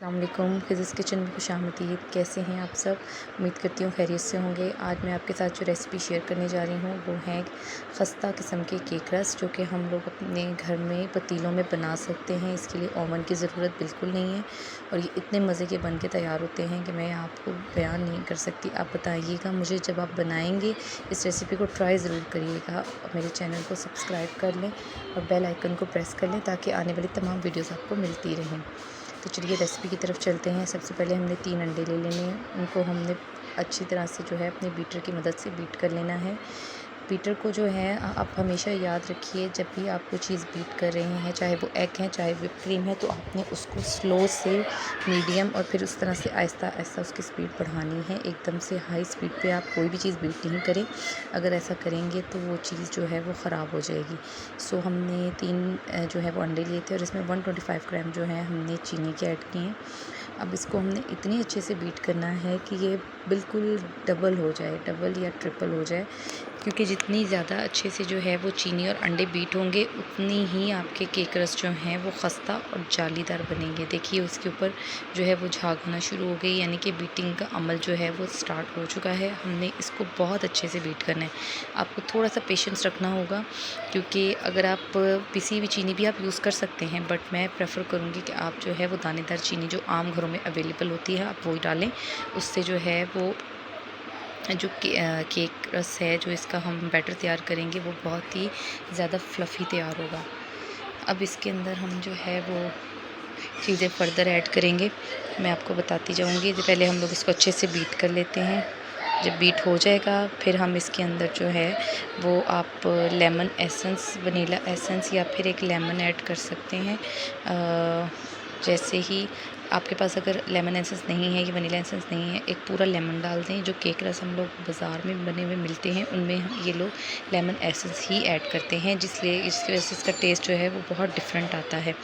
अस्सलाम वालेकुम। Physics kitchen में खुशामदीद। कैसे हैं आप सब? उम्मीद करती हूँ खैरियत से होंगे। आज मैं आपके साथ जो रेसिपी शेयर करने जा रही हूँ वो है खस्ता किस्म के केक रस, जो कि हम लोग अपने घर में पतीलों में बना सकते हैं। इसके लिए ओवन की ज़रूरत बिल्कुल नहीं है और ये इतने मज़े के बन के तैयार होते हैं कि मैं आपको बयान नहीं कर सकती। आप बताइएगा मुझे, जब आप बनाएंगे इस रेसिपी को ट्राई ज़रूर करिएगा। मेरे चैनल को सब्सक्राइब कर लें और बेल आइकन को प्रेस कर लें ताकि आने वाली तमाम वीडियोज़ आपको मिलती रहें। तो चलिए रेसिपी की तरफ चलते हैं। सबसे पहले हमने 3 अंडे ले लेने हैं। उनको हमने अच्छी तरह से जो है अपने बीटर की मदद से बीट कर लेना है। बीटर को जो है आप हमेशा याद रखिए, जब भी आप कोई चीज़ बीट कर रहे हैं, चाहे वो एग है चाहे व्हिप क्रीम है, तो आपने उसको स्लो से मीडियम और फिर उस तरह से आहिस्ता आहिस्ता उसकी स्पीड बढ़ानी है। एकदम से हाई स्पीड पे आप कोई भी चीज़ बीट नहीं करें। अगर ऐसा करेंगे तो वो चीज़ जो है वो ख़राब हो जाएगी। सो हमने 3 जो है वो अंडे लिए थे और इसमें 125 ग्राम जो है हमने चीनी के ऐड किए हैं। अब इसको हमने इतनी अच्छे से बीट करना है कि ये बिल्कुल डबल हो जाए, डबल या ट्रिपल हो जाए, क्योंकि जितनी ज़्यादा अच्छे से जो है वो चीनी और अंडे बीट होंगे उतनी ही आपके केक रस जो हैं वो खस्ता और जालीदार बनेंगे। देखिए उसके ऊपर जो है वो झाग होना शुरू हो गई, यानी कि बीटिंग का अमल जो है वो स्टार्ट हो चुका है। हमने इसको बहुत अच्छे से बीट करना है। आपको थोड़ा सा पेशेंस रखना होगा, क्योंकि अगर आप पिसी हुई चीनी भी आप यूज़ कर सकते हैं, बट मैं प्रेफर करूँगी कि आप जो है वो दानेदार चीनी जो आम घरों में अवेलेबल होती है आप वही डालें। उससे जो है वो जो केक रस है, जो इसका हम बैटर तैयार करेंगे, वो बहुत ही ज़्यादा फ्लफ़ी तैयार होगा। अब इसके अंदर हम जो है वो चीज़ें फ़र्दर ऐड करेंगे, मैं आपको बताती जाऊँगी। तो पहले हम लोग इसको अच्छे से बीट कर लेते हैं। जब बीट हो जाएगा फिर हम इसके अंदर जो है वो आप लेमन एसेंस, वनीला एसेंस या फिर एक लेमन ऐड कर सकते हैं। जैसे ही आपके पास अगर लेमन एसेंस नहीं है या वनीला एसेंस नहीं है, एक पूरा लेमन डाल दें। जो केक रस हम लोग बाज़ार में बने हुए मिलते हैं उनमें ये लोग लेमन एसेंस ही ऐड करते हैं, जिसलिए इसकी वजह से इसका टेस्ट जो है वो बहुत डिफरेंट आता है।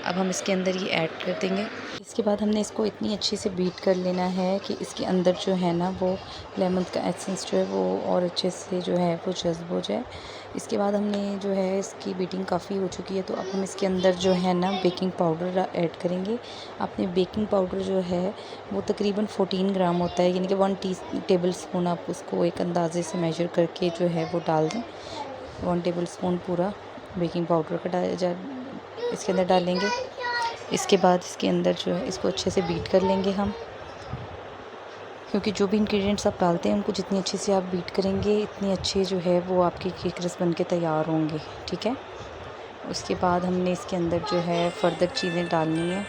अब हम इसके अंदर ये ऐड कर देंगे। इसके बाद हमने इसको इतनी अच्छे से बीट कर लेना है कि इसके अंदर जो है ना वो लेमन का एसेंस जो है वो और अच्छे से जो है वो जज़्ब हो जाए। इसके बाद हमने जो है इसकी बीटिंग काफ़ी हो चुकी है, तो अब हम इसके अंदर जो है ना बेकिंग पाउडर ऐड करेंगे। आपने बेकिंग पाउडर जो है वो तकरीबन 14 ग्राम होता है, यानी कि 1 टेबल स्पून आप उसको एक अंदाज़े से मेजर करके जो है वो डाल दें। 1 टेबल स्पून पूरा बेकिंग पाउडर का इसके अंदर डालेंगे। इसके बाद इसके अंदर जो है इसको अच्छे से बीट कर लेंगे हम, क्योंकि जो भी इंग्रेडिएंट्स आप डालते हैं उनको जितनी अच्छे से आप बीट करेंगे इतनी अच्छे जो है वो आपके केक रस बन के तैयार होंगे। ठीक है। उसके बाद हमने इसके अंदर जो है फ़र्दर चीज़ें डालनी है।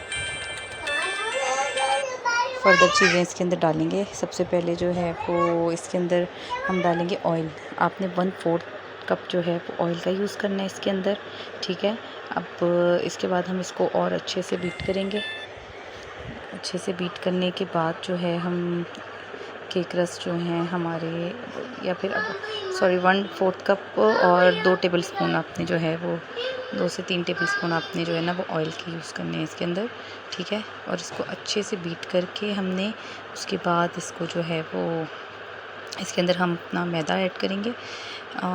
फ़र्दर चीज़ें इसके अंदर डालेंगे। सबसे पहले जो है वो इसके अंदर हम डालेंगे ऑयल। आपने 1/4 कप जो है वो ऑयल का यूज़ करना है इसके अंदर। ठीक है। अब इसके बाद हम इसको और अच्छे से बीट करेंगे। अच्छे से बीट करने के बाद जो है हम केक रस जो हैं हमारे, या फिर अब 1/4 कप और 2 टेबल स्पून आपने जो है वो 2 से 3 टेबल स्पून आपने जो है ना वो ऑयल के यूज़ करने हैं इसके अंदर। ठीक है। और इसको अच्छे से बीट करके हमने उसके बाद इसको जो है वो इसके अंदर हम अपना मैदा ऐड करेंगे।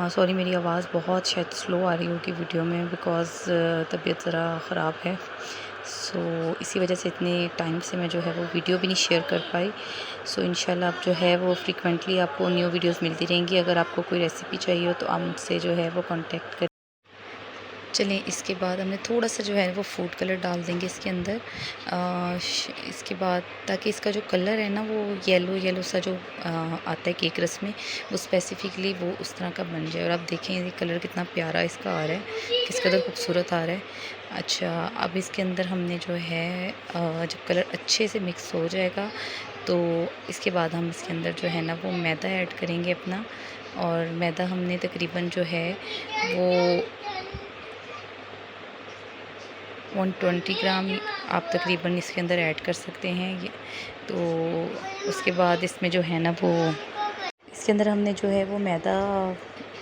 सॉरी, मेरी आवाज़ बहुत शायद स्लो आ रही होगी वीडियो में, बिकॉज़ तबीयत ज़रा ख़राब है। सो इसी वजह से इतने टाइम से मैं जो है वो वीडियो भी नहीं शेयर कर पाई। सो इंशाल्लाह अब जो है वो फ्रीक्वेंटली आपको न्यू वीडियोस मिलती रहेंगी। अगर आपको कोई रेसिपी चाहिए हो तो आप मुझसे जो है वो कांटेक्ट करें। चलें, इसके बाद हमने थोड़ा सा जो है वो फूड कलर डाल देंगे इसके अंदर। इसके बाद ताकि इसका जो कलर है ना वो येलो येलो सा जो आता है केक रस में, वो स्पेसिफिकली वो उस तरह का बन जाए। और आप देखें ये कलर कितना प्यारा इसका आ रहा है, किस कदर खूबसूरत आ रहा है। अच्छा, अब इसके अंदर हमने जो है जब कलर अच्छे से मिक्स हो जाएगा तो इसके बाद हम इसके अंदर जो है ना वो मैदा ऐड करेंगे अपना। और मैदा हमने तकरीबन जो है वो 120 ग्राम आप तकरीबन इसके अंदर ऐड कर सकते हैं। ये तो उसके बाद इसमें जो है ना वो इसके अंदर हमने जो है वो मैदा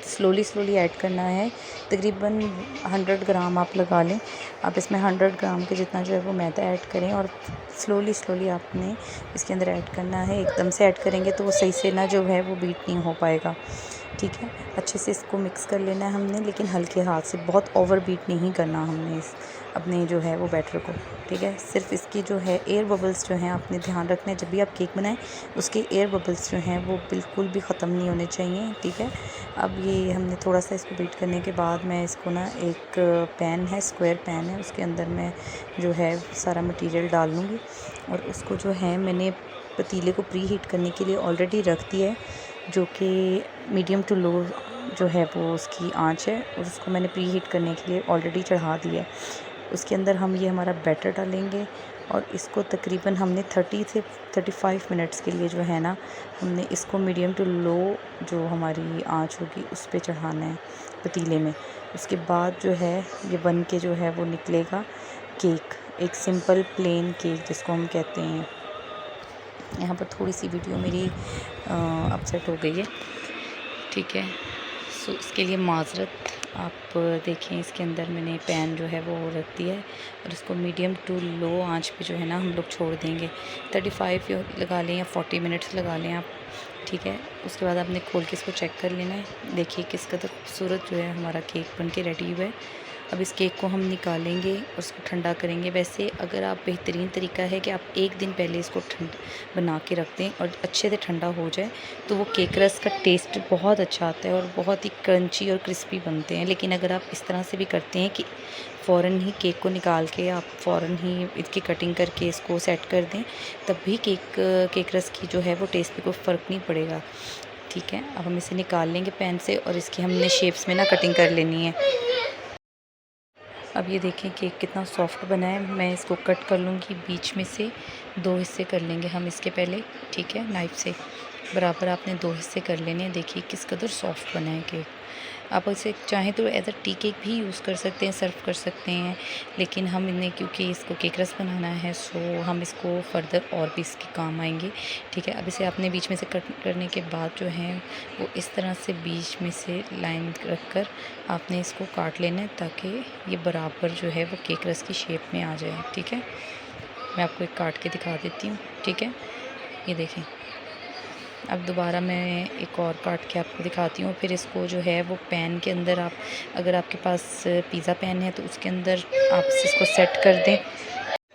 स्लोली ऐड करना है। तकरीबन 100 ग्राम आप लगा लें। आप इसमें 100 ग्राम के जितना जो है वो मैदा ऐड करें और स्लोली आपने इसके अंदर ऐड करना है। एकदम से ऐड करेंगे तो वो सही से ना जो है वो बीट नहीं हो पाएगा। ठीक है। अच्छे से इसको मिक्स कर लेना है हमने, लेकिन हल्के हाथ से, बहुत ओवर बीट नहीं करना हमने अपने जो है वो बैटर को, ठीक है। सिर्फ इसकी जो है एयर बबल्स जो हैं आपने ध्यान रखना है, जब भी आप केक बनाएं उसके एयर बबल्स जो हैं वो बिल्कुल भी ख़त्म नहीं होने चाहिए, ठीक है। अब ये हमने थोड़ा सा इसको बीट करने के बाद मैं इसको ना एक पैन है, स्क्वायर पैन है, उसके अंदर मैं जो है सारा मटेरियल डाल लूँगी और उसको जो है मैंने पतीले को प्री हीट करने के लिए ऑलरेडी रख दिया है, जो कि मीडियम टू लो जो है वो उसकी आंच है, और उसको मैंने प्री हीट करने के लिए ऑलरेडी चढ़ा दिया है। उसके अंदर हम ये हमारा बैटर डालेंगे और इसको तकरीबन हमने 30 से 35 मिनट्स के लिए जो है ना, हमने इसको मीडियम टू लो जो हमारी आंच होगी उस पे चढ़ाना है पतीले में। उसके बाद जो है ये बन के जो है वो निकलेगा केक, एक सिंपल प्लेन केक जिसको हम कहते हैं। यहाँ पर थोड़ी सी वीडियो मेरी अपसेट हो गई है, ठीक है। सो इसके लिए माज़रत। आप देखें इसके अंदर मैंने पैन जो है वो रख दिया है और इसको मीडियम टू लो आंच पे जो है ना हम लोग छोड़ देंगे। 35 लगा लें या 40 मिनट्स लगा लें आप, ठीक है। उसके बाद आपने खोल के इसको चेक कर लेना है। देखिए किस कदर खूबसूरत जो है हमारा केक बन के रेडी हुआ है। अब इस केक को हम निकालेंगे और उसको ठंडा करेंगे। वैसे अगर आप बेहतरीन तरीका है कि आप एक दिन पहले इसको बना के रख दें और अच्छे से ठंडा हो जाए तो वो केक रस का टेस्ट बहुत अच्छा आता है और बहुत ही क्रंची और क्रिस्पी बनते हैं। लेकिन अगर आप इस तरह से भी करते हैं कि फ़ौरन ही केक को निकाल के आप फ़ौरन ही इसकी कटिंग करके इसको सेट कर दें, तब भी केक रस की जो है वो टेस्ट पे कोई फ़र्क नहीं पड़ेगा, ठीक है। अब हम इसे निकाल लेंगे पैन से और इसकी हमने शेप्स में ना कटिंग कर लेनी है। अब ये देखें केक कितना सॉफ्ट बना है। मैं इसको कट कर लूँगी, बीच में से 2 हिस्से कर लेंगे हम इसके पहले, ठीक है। नाइफ़ से बराबर आपने 2 हिस्से कर लेने हैं। देखिए किस कदर सॉफ्ट बना है केक। आप इसे चाहें तो एज अ टी केक भी यूज़ कर सकते हैं, सर्व कर सकते हैं, लेकिन हम इन्हें क्योंकि इसको केक रस बनाना है सो हम इसको फर्दर और भी इसके काम आएंगे, ठीक है। अब इसे आपने बीच में से कट करने के बाद जो है वो इस तरह से बीच में से लाइन रख कर आपने इसको काट लेना है ताकि ये बराबर जो है वो केक रस की शेप में आ जाए, ठीक है। मैं आपको एक काट के दिखा देती हूँ, ठीक है। ये देखें, अब दोबारा मैं एक और काट के आपको दिखाती हूँ। फिर इसको जो है वो पैन के अंदर आप, अगर आपके पास पिज़्ज़ा पैन है तो उसके अंदर आप इसको सेट कर दें।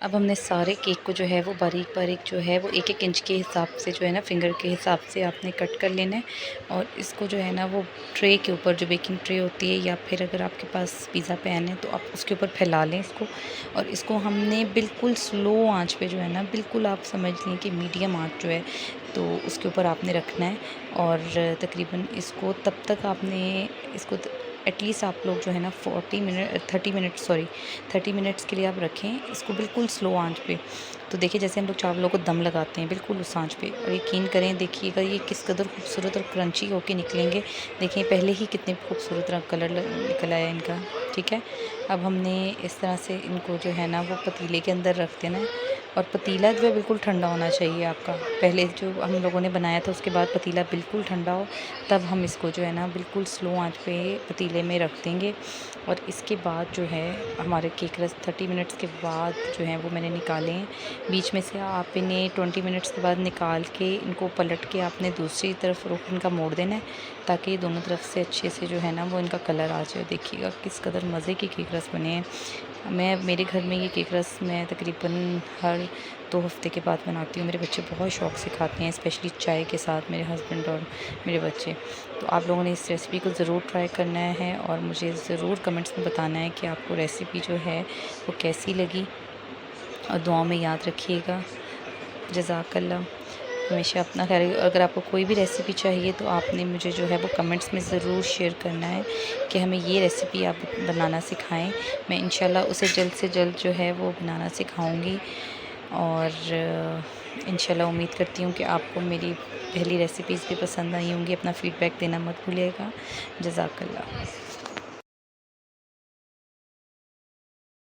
अब हमने सारे केक को जो है वो बारीक बारीक जो है वो 1-1 इंच के हिसाब से जो है ना, फिंगर के हिसाब से आपने कट कर लेना है और इसको जो है ना वो ट्रे के ऊपर, जो बेकिंग ट्रे होती है या फिर अगर आपके पास पिज़्ज़ा पैन है तो आप उसके ऊपर फैला लें इसको। और इसको हमने बिल्कुल स्लो आंच पे जो है ना, बिल्कुल आप समझ लें कि मीडियम आंच जो है तो उसके ऊपर आपने रखना है। और तकरीबन इसको तब तक आपने इसको एटलीस्ट आप लोग जो है ना 30 मिनट्स के लिए आप रखें इसको बिल्कुल स्लो आंच पे। तो देखिए जैसे हम लोग चावलों को दम लगाते हैं बिल्कुल उस आंच पे, और यकीन करें देखिएगा ये किस कदर खूबसूरत और क्रंची होके निकलेंगे। देखिए पहले ही कितने खूबसूरत रंग कलर निकल आया इनका, ठीक है। अब हमने इस तरह से इनको जो है ना वो पतीले के अंदर रख देना है और पतीला जो है बिल्कुल ठंडा होना चाहिए आपका। पहले जो हम लोगों ने बनाया था उसके बाद पतीला बिल्कुल ठंडा हो, तब हम इसको जो है ना बिल्कुल स्लो आंच पे पतीले में रख देंगे। और इसके बाद जो है हमारे केक रस 30 मिनट्स के बाद जो है वो मैंने निकाले हैं। बीच में से आप इन्हें 20 मिनट्स के बाद निकाल के इनको पलट के आपने दूसरी तरफ रुख इनका मोड़ देना है ताकि दोनों तरफ से अच्छे से जो है ना वो इनका कलर आ जाए। देखिएगा किस कदर मज़े के केक रस बने हैं। मेरे घर में ये केक रस मैं तकरीबन हर 2 हफ़्ते के बाद बनाती हूँ। मेरे बच्चे बहुत शौक़ से खाते हैं, स्पेशली चाय के साथ, मेरे हस्बैंड और मेरे बच्चे। तो आप लोगों ने इस रेसिपी को ज़रूर ट्राई करना है और मुझे ज़रूर कमेंट्स में बताना है कि आपको रेसिपी जो है वो कैसी लगी, और दुआओं में याद रखिएगा। जज़ाकल्लाह। हमेशा अपना ख्याल। अगर आपको कोई भी रेसिपी चाहिए तो आपने मुझे जो है वो कमेंट्स में ज़रूर शेयर करना है कि हमें ये रेसिपी आप बनाना सिखाएं। मैं इंशाल्लाह उसे जल्द से जल्द जो है वो बनाना सिखाऊंगी। और इंशाल्लाह उम्मीद करती हूँ कि आपको मेरी पहली रेसिपीज़ भी पसंद आई होंगी। अपना फ़ीडबैक देना मत भूलिएगा। जज़ाकल्लाह।